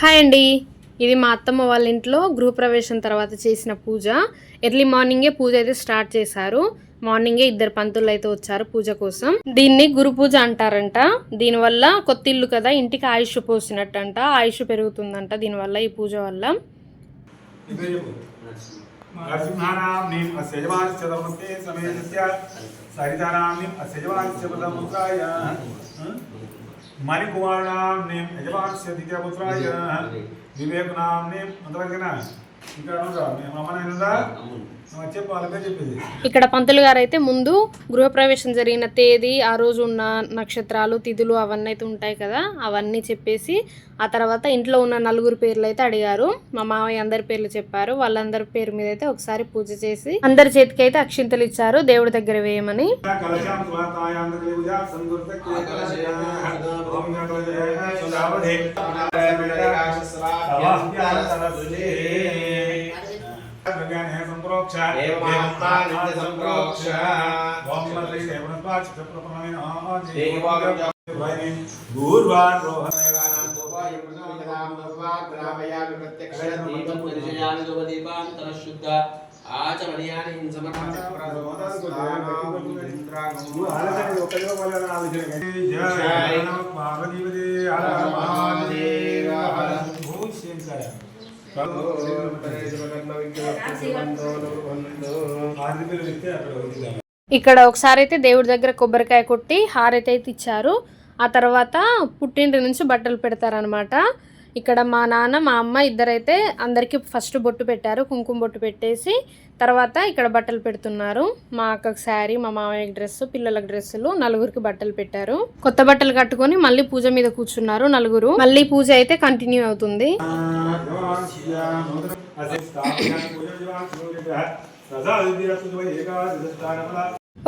Hi అండి, ఇది మా అత్తమ్మ వాళ్ళ ఇంట్లో గృహప్రవేశం తర్వాత చేసిన పూజ. ఎర్లీ మార్నింగే పూజ అయితే స్టార్ట్ చేశారు. మార్నింగే 2 పంతులు అయితే వచ్చారు పూజ కోసం. దీన్ని గురు పూజ అంటారంట. దీనివల్ల కొత్త ఇల్లు కదా, ఇంటికి ఆయుష్ పోసినట్టంట, ఆయుష్ పెరుగుతుందంట దీనివల్ల, ఈ పూజ వల్ల. मणिकुमार नाम नेम यजमान से दिव्य पुत्राय विवेक नाम नेम अंतरगना ఇంకా ఇక్కడ పంతులు గారు అయితే ముందు గృహప్రవేశం జరిగిన తేదీ, ఆ రోజు ఉన్న నక్షత్రాలు, తిథులు అవన్నీ అయితే ఉంటాయి కదా, అవన్నీ చెప్పేసి ఆ తర్వాత ఇంట్లో ఉన్న 4 పేర్లు అయితే అడిగారు. మా మామయ్య అందరి పేర్లు చెప్పారు. వాళ్ళందరి పేరు మీద అయితే ఒకసారి పూజ చేసి అందరి చేతికి అయితే అక్షింతలు ఇచ్చారు దేవుడి దగ్గర వేయమని. ఇక్కడ ఒకసారి అయితే దేవుడి దగ్గర కొబ్బరికాయ కొట్టి హారతి అయితే ఇచ్చారు. ఆ తర్వాత పుట్టింటి నుంచి బట్టలు పెడతారనమాట. ఇక్కడ మా నాన్న మా అమ్మ ఇద్దరైతే అందరికీ ఫస్ట్ బొట్టు పెట్టారు, కుంకుమ బొట్టు పెట్టేసి తర్వాత ఇక్కడ బట్టలు పెడుతున్నారు. మా అక్కకి శారీ, మా మామయ్యకి డ్రెస్సు, పిల్లలకు డ్రెస్సులు, 4గురికి బట్టలు పెట్టారు. కొత్త బట్టలు కట్టుకొని మళ్ళీ పూజ మీద కూర్చున్నారు 4. మళ్ళీ పూజ అయితే కంటిన్యూ అవుతుంది.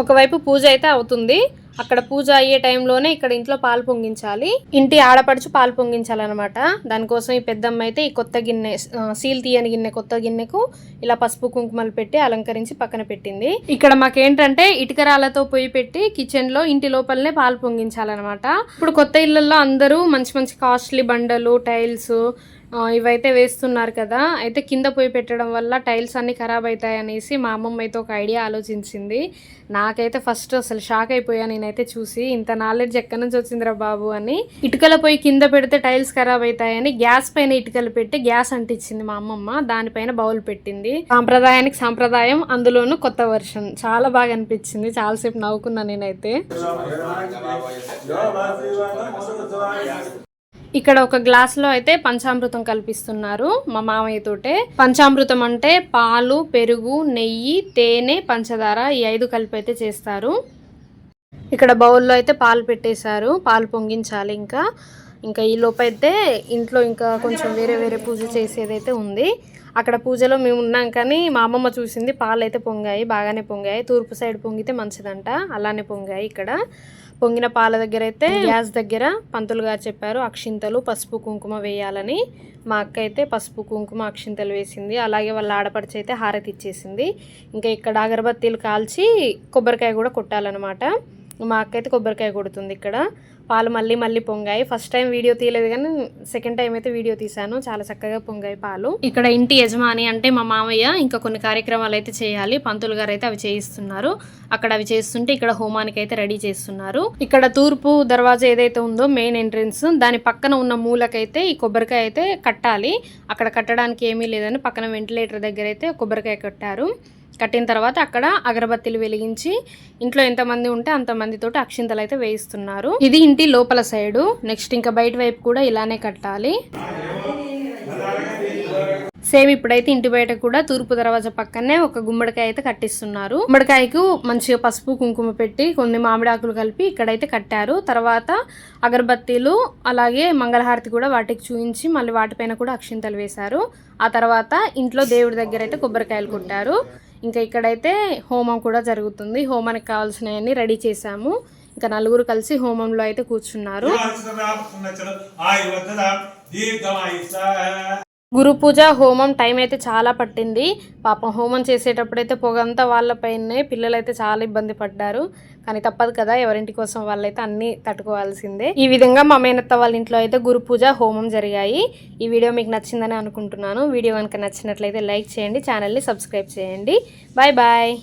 ఒకవైపు పూజ అయితే అవుతుంది. అక్కడ పూజ అయ్యే టైంలోనే ఇక్కడ ఇంట్లో పాలు పొంగించాలి. ఇంటి ఆడపడుచు పాలు పొంగించాలన్నమాట. దానికోసం ఈ పెద్దమ్మ అయితే ఈ కొత్త గిన్నె, సీల్ తీయని గిన్నె, కొత్త గిన్నెకు ఇలా పసుపు కుంకుమలు పెట్టి అలంకరించి పక్కన పెట్టింది. ఇక్కడ మాకేంటంటే ఇటుకరాలతో పొయ్యి పెట్టి కిచెన్ లో ఇంటి లోపలనే పాలు పొంగించాలన్నమాట. ఇప్పుడు కొత్త ఇళ్లలో అందరూ మంచి మంచి కాస్ట్లీ బండలు, టైల్స్ ఇవైతే వేస్తున్నారు కదా. అయితే కింద పోయి పెట్టడం వల్ల టైల్స్ అన్ని ఖరాబ్ అవుతాయి అనేసి మా అమ్మమ్మ అయితే ఒక ఐడియా ఆలోచించింది. నాకైతే ఫస్ట్ అసలు షాక్ అయిపోయా నేనైతే చూసి, ఇంత నాలెడ్జ్ ఎక్కడి నుంచి వచ్చిందిరా బాబు అని. ఇటుకల పోయి కింద పెడితే టైల్స్ ఖరాబ్ అవుతాయని గ్యాస్ పైన ఇటుకలు పెట్టి గ్యాస్ అంటించింది మా అమ్మమ్మ. దానిపైన బౌల్ పెట్టింది. సాంప్రదాయానికి సాంప్రదాయం, అందులోనూ కొత్త వర్షన్. చాలా బాగా అనిపించింది. చాలాసేపు నవ్వుకున్నా నేనైతే. ఇక్కడ ఒక గ్లాస్లో అయితే పంచామృతం కల్పిస్తున్నారు మా మామయ్య తోటే. పంచామృతం అంటే పాలు, పెరుగు, నెయ్యి, తేనె, పంచదార, ఈ 5 కలిపి అయితే చేస్తారు. ఇక్కడ బౌల్లో అయితే పాలు పెట్టేశారు, పాలు పొంగించాలి. ఇంకా ఈ లోపైతే ఇంట్లో ఇంకా కొంచెం వేరే వేరే పూజ చేసేదైతే ఉంది. అక్కడ పూజలో మేము ఉన్నాం కానీ మా అమ్మమ్మ చూసింది, పాలు అయితే పొంగాయి, బాగానే పొంగాయి. తూర్పు సైడ్ పొంగితే మంచిదంట, అలానే పొంగాయి. ఇక్కడ పొంగిన పాల దగ్గర అయితే గ్యాస్ దగ్గర పంతులు గారు చెప్పారు అక్షింతలు, పసుపు కుంకుమ వేయాలని. మా అక్క అయితే పసుపు కుంకుమ అక్షింతలు వేసింది. అలాగే వాళ్ళ ఆడపడిచి అయితే హారతి ఇచ్చేసింది. ఇంకా ఇక్కడ అగరబత్తీలు కాల్చి కొబ్బరికాయ కూడా కొట్టాలన్నమాట. మా అక్క అయితే కొబ్బరికాయ కొడుతుంది. ఇక్కడ పాలు మళ్ళీ మళ్ళీ పొంగాయి. ఫస్ట్ టైం వీడియో తీయలేదు కానీ సెకండ్ టైం అయితే వీడియో తీశాను. చాలా చక్కగా పొంగాయి పాలు. ఇక్కడ ఇంటి యజమాని అంటే మా మామయ్య ఇంకా కొన్ని కార్యక్రమాలు అయితే చేయాలి. పంతులు గారు అయితే అవి చేయిస్తున్నారు. అక్కడ అవి చేస్తుంటే ఇక్కడ హోమానికి అయితే రెడీ చేస్తున్నారు. ఇక్కడ తూర్పు దర్వాజా ఏదైతే ఉందో మెయిన్ ఎంట్రన్స్, దాని పక్కన ఉన్న మూలకైతే ఈ కొబ్బరికాయ అయితే కట్టాలి. అక్కడ కట్టడానికి ఏమీ లేదని పక్కన వెంటిలేటర్ దగ్గర అయితే కొబ్బరికాయ కట్టారు. కట్టిన తర్వాత అక్కడ అగరబత్తీలు వెలిగించి ఇంట్లో ఎంతమంది ఉంటే అంతమందితోటి అక్షింతలు అయితే వేయిస్తున్నారు. ఇది ఇంటి లోపల సైడు. నెక్స్ట్ ఇంకా బయట వైపు కూడా ఇలానే కట్టాలి. సేమ్ ఇప్పుడైతే ఇంటి బయట కూడా తూర్పు దర్వాజా పక్కనే ఒక గుమ్మడికాయ అయితే కట్టిస్తున్నారు. గుమ్మడికాయకు మంచిగా పసుపు కుంకుమ పెట్టి కొన్ని మామిడి ఆకులు కలిపి ఇక్కడైతే కట్టారు. తర్వాత అగరబత్తీలు అలాగే మంగళహారతి కూడా వాటికి చూయించి మళ్ళీ వాటిపైన కూడా అక్షింతలు వేశారు. ఆ తర్వాత ఇంట్లో దేవుడి దగ్గర అయితే కొబ్బరికాయలు కొట్టారు. ఇంకా ఇక్కడైతే హోమం కూడా జరుగుతుంది. హోమానికి కావాల్సినవన్నీ రెడీ చేశాము. ఇంకా 4 కలిసి హోమంలో అయితే కూర్చున్నారు. గురు పూజ హోమం టైం అయితే చాలా పట్టింది. పాపం హోమం చేసేటప్పుడైతే పొగంతా వాళ్ళపైనే, పిల్లలైతే చాలా ఇబ్బంది పడ్డారు. కానీ తప్పదు కదా, ఎవరింటి కోసం వాళ్ళైతే అన్నీ తట్టుకోవాల్సిందే. ఈ విధంగా మా మేనత్త వాళ్ళ ఇంట్లో అయితే గురు పూజ హోమం జరిగాయి. ఈ వీడియో మీకు నచ్చిందని అనుకుంటున్నాను. వీడియో కనుక నచ్చినట్లయితే లైక్ చేయండి, ఛానల్ని సబ్స్క్రైబ్ చేయండి. Bye bye.